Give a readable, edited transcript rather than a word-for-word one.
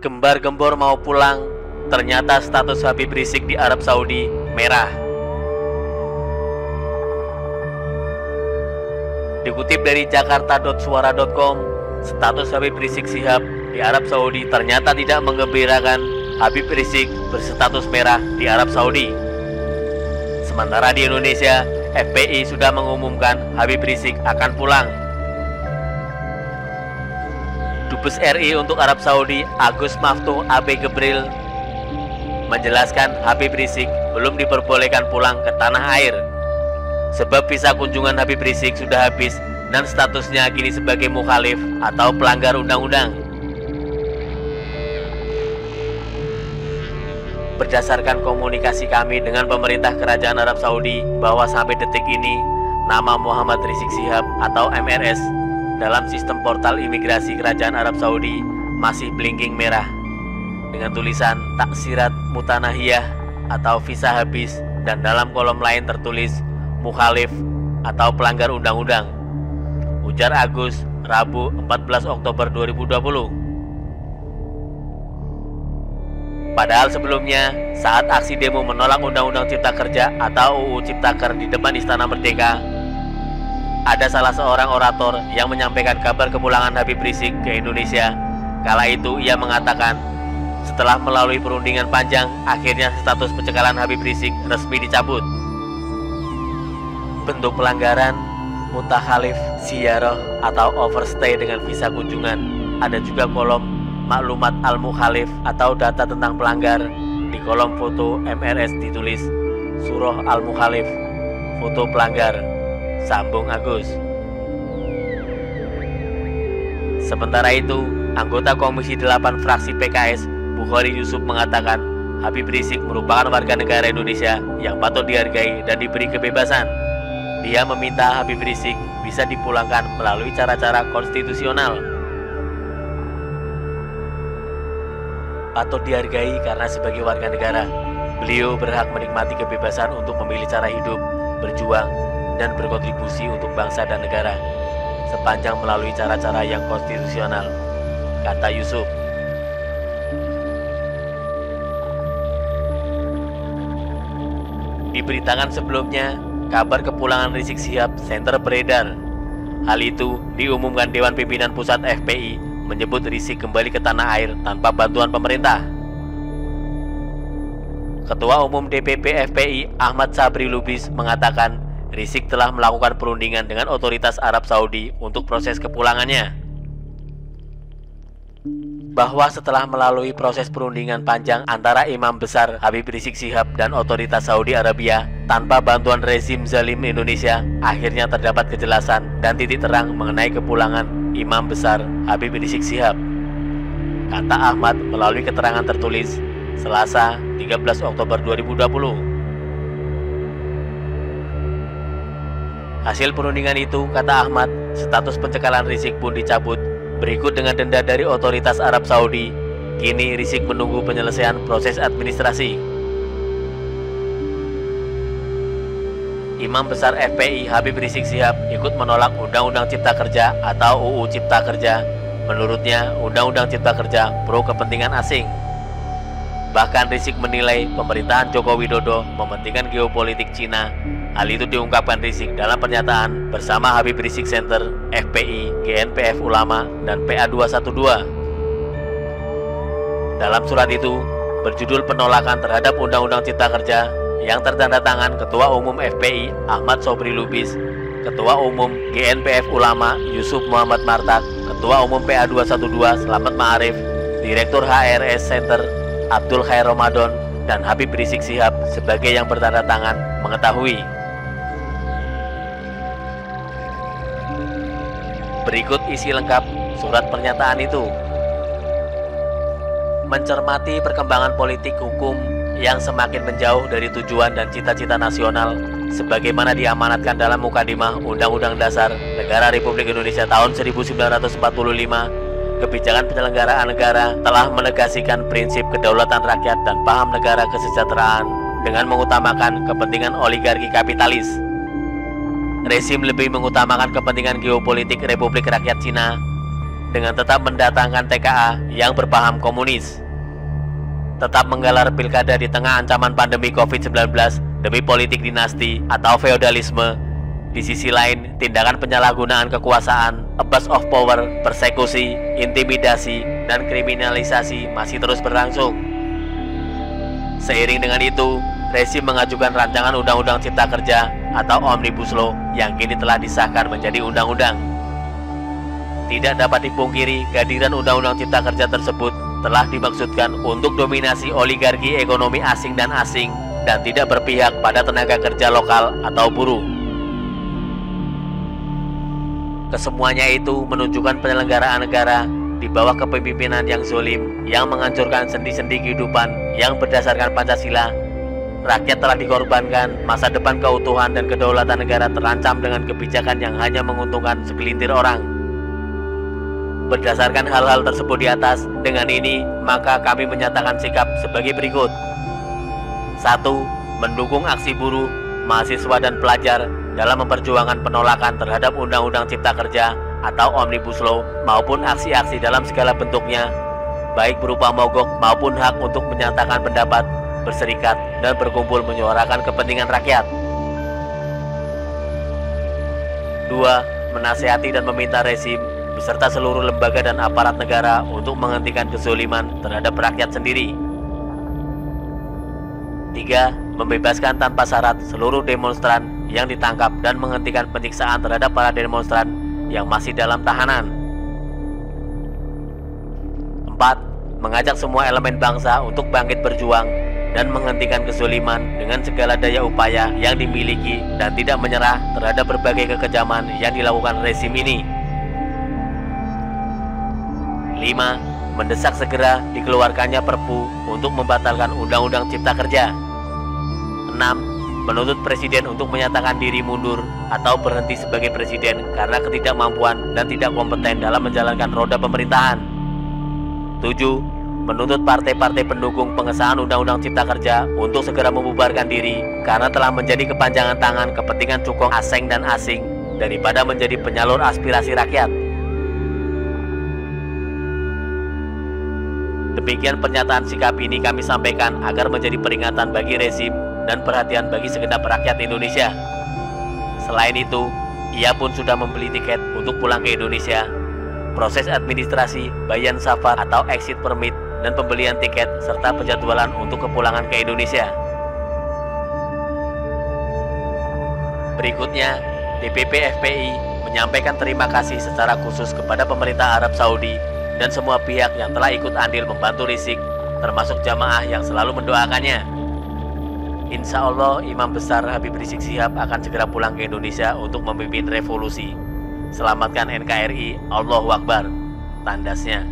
Gembar-gembor mau pulang, ternyata status Habib Rizik di Arab Saudi merah. Dikutip dari jakarta.suara.com, status Habib Rizik Syihab di Arab Saudi ternyata tidak menggembirakan. Habib Rizik berstatus merah di Arab Saudi. Sementara di Indonesia, FPI sudah mengumumkan Habib Rizik akan pulang. Dubes RI untuk Arab Saudi, Agus Maftuh AB Gebril, menjelaskan Habib Rizik belum diperbolehkan pulang ke tanah air sebab visa kunjungan Habib Rizik sudah habis dan statusnya kini sebagai mukhalif atau pelanggar undang-undang. Berdasarkan komunikasi kami dengan pemerintah Kerajaan Arab Saudi bahwa sampai detik ini nama Muhammad Rizik Syihab atau MRS dalam sistem portal imigrasi Kerajaan Arab Saudi masih blinking merah dengan tulisan taksirat mutanahiyah atau visa habis, dan dalam kolom lain tertulis mukhalif atau pelanggar undang-undang, ujar Agus Rabu 14 Oktober 2020. Padahal sebelumnya, saat aksi demo menolak Undang-Undang Cipta Kerja atau UU Ciptaker di depan Istana Merdeka, ada salah seorang orator yang menyampaikan kabar kepulangan Habib Rizik ke Indonesia. Kala itu ia mengatakan, setelah melalui perundingan panjang, akhirnya status pencekalan Habib Rizik resmi dicabut. Bentuk pelanggaran mutakhalif ziarah atau overstay dengan visa kunjungan. Ada juga kolom maklumat al-mukhalif atau data tentang pelanggar. Di kolom foto MRS ditulis surah al-mukhalif, foto pelanggar, sambung Agus. Sementara itu, anggota Komisi 8 fraksi PKS Bukhari Yusuf mengatakan Habib Rizik merupakan warga negara Indonesia yang patut dihargai dan diberi kebebasan. Dia meminta Habib Rizik bisa dipulangkan melalui cara-cara konstitusional. Patut dihargai karena sebagai warga negara, beliau berhak menikmati kebebasan untuk memilih cara hidup, berjuang, dan berkontribusi untuk bangsa dan negara sepanjang melalui cara-cara yang konstitusional, kata Yusuf. Diberitakan sebelumnya, kabar kepulangan Rizik Syihab Center beredar. Hal itu diumumkan Dewan Pimpinan Pusat FPI menyebut Rizik kembali ke tanah air tanpa bantuan pemerintah. Ketua Umum DPP FPI Ahmad Sabri Lubis mengatakan Rizik telah melakukan perundingan dengan otoritas Arab Saudi untuk proses kepulangannya. Bahwa setelah melalui proses perundingan panjang antara Imam Besar Habib Rizik Syihab dan otoritas Saudi Arabia tanpa bantuan rezim zalim Indonesia, akhirnya terdapat kejelasan dan titik terang mengenai kepulangan Imam Besar Habib Rizik Syihab, kata Ahmad melalui keterangan tertulis Selasa 13 Oktober 2020. Hasil perundingan itu, kata Ahmad, status pencekalan Rizik pun dicabut berikut dengan denda dari otoritas Arab Saudi. Kini Rizik menunggu penyelesaian proses administrasi. Imam Besar FPI Habib Rizik Syihab ikut menolak Undang-Undang Cipta Kerja atau UU Cipta Kerja. Menurutnya, Undang-Undang Cipta Kerja pro kepentingan asing. Bahkan Rizik menilai pemerintahan Joko Widodo mementingkan geopolitik Cina. Hal itu diungkapkan Rizik dalam pernyataan bersama Habib Rizik Center, FPI, GNPF Ulama, dan PA212. Dalam surat itu, berjudul penolakan terhadap Undang-Undang Cipta Kerja yang tertanda tangan Ketua Umum FPI Ahmad Sobri Lubis, Ketua Umum GNPF Ulama Yusuf Muhammad Martak, Ketua Umum PA212 Slamet Ma'arif, Direktur HRS Center Abdul Khair Ramadan, dan Habib Rizik Syihab sebagai yang bertanda tangan mengetahui. Berikut isi lengkap surat pernyataan itu. Mencermati perkembangan politik hukum yang semakin menjauh dari tujuan dan cita-cita nasional sebagaimana diamanatkan dalam Mukadimah Undang-Undang Dasar Negara Republik Indonesia tahun 1945, kebijakan penyelenggaraan negara telah menegasikan prinsip kedaulatan rakyat dan paham negara kesejahteraan dengan mengutamakan kepentingan oligarki kapitalis. Rezim lebih mengutamakan kepentingan geopolitik Republik Rakyat Cina dengan tetap mendatangkan TKA yang berpaham komunis. Tetap menggelar pilkada di tengah ancaman pandemi COVID-19 demi politik dinasti atau feodalisme. Di sisi lain, tindakan penyalahgunaan kekuasaan, abuse of power, persekusi, intimidasi, dan kriminalisasi masih terus berlangsung. Seiring dengan itu, rezim mengajukan rancangan Undang-Undang Cipta Kerja atau Omnibus Law yang kini telah disahkan menjadi undang-undang. Tidak dapat dipungkiri, kehadiran Undang-Undang Cipta Kerja tersebut telah dimaksudkan untuk dominasi oligarki ekonomi asing dan tidak berpihak pada tenaga kerja lokal atau buruh. Kesemuanya itu menunjukkan penyelenggaraan negara di bawah kepemimpinan yang zalim, yang menghancurkan sendi-sendi kehidupan yang berdasarkan Pancasila. Rakyat telah dikorbankan, masa depan keutuhan dan kedaulatan negara terancam dengan kebijakan yang hanya menguntungkan segelintir orang. Berdasarkan hal-hal tersebut di atas, dengan ini maka kami menyatakan sikap sebagai berikut. 1. Mendukung aksi buruh, mahasiswa dan pelajar dalam memperjuangkan penolakan terhadap Undang-Undang Cipta Kerja atau Omnibus Law maupun aksi-aksi dalam segala bentuknya, baik berupa mogok maupun hak untuk menyatakan pendapat, berserikat, dan berkumpul menyuarakan kepentingan rakyat. 2. Menasihati dan meminta rezim beserta seluruh lembaga dan aparat negara untuk menghentikan kezaliman terhadap rakyat sendiri. 3. Membebaskan tanpa syarat seluruh demonstran yang ditangkap dan menghentikan penyiksaan terhadap para demonstran yang masih dalam tahanan. 4. Mengajak semua elemen bangsa untuk bangkit berjuang dan menghentikan kezaliman dengan segala daya upaya yang dimiliki dan tidak menyerah terhadap berbagai kekejaman yang dilakukan rezim ini. 5. Mendesak segera dikeluarkannya Perpu untuk membatalkan Undang-Undang Cipta Kerja. 6. Menuntut Presiden untuk menyatakan diri mundur atau berhenti sebagai Presiden karena ketidakmampuan dan tidak kompeten dalam menjalankan roda pemerintahan. 7. Menuntut partai-partai pendukung pengesahan Undang-Undang Cipta Kerja untuk segera membubarkan diri karena telah menjadi kepanjangan tangan kepentingan cukong asing dan asing daripada menjadi penyalur aspirasi rakyat. Demikian pernyataan sikap ini kami sampaikan agar menjadi peringatan bagi rezim dan perhatian bagi segenap rakyat Indonesia. Selain itu, ia pun sudah membeli tiket untuk pulang ke Indonesia. Proses administrasi, bayan safar atau exit permit, dan pembelian tiket serta penjadwalan untuk kepulangan ke Indonesia. Berikutnya, DPP FPI menyampaikan terima kasih secara khusus kepada pemerintah Arab Saudi dan semua pihak yang telah ikut andil membantu Rizik, termasuk jamaah yang selalu mendoakannya. Insya Allah Imam Besar Habib Rizik Syihab akan segera pulang ke Indonesia untuk memimpin revolusi. Selamatkan NKRI, Allahu Akbar, tandasnya.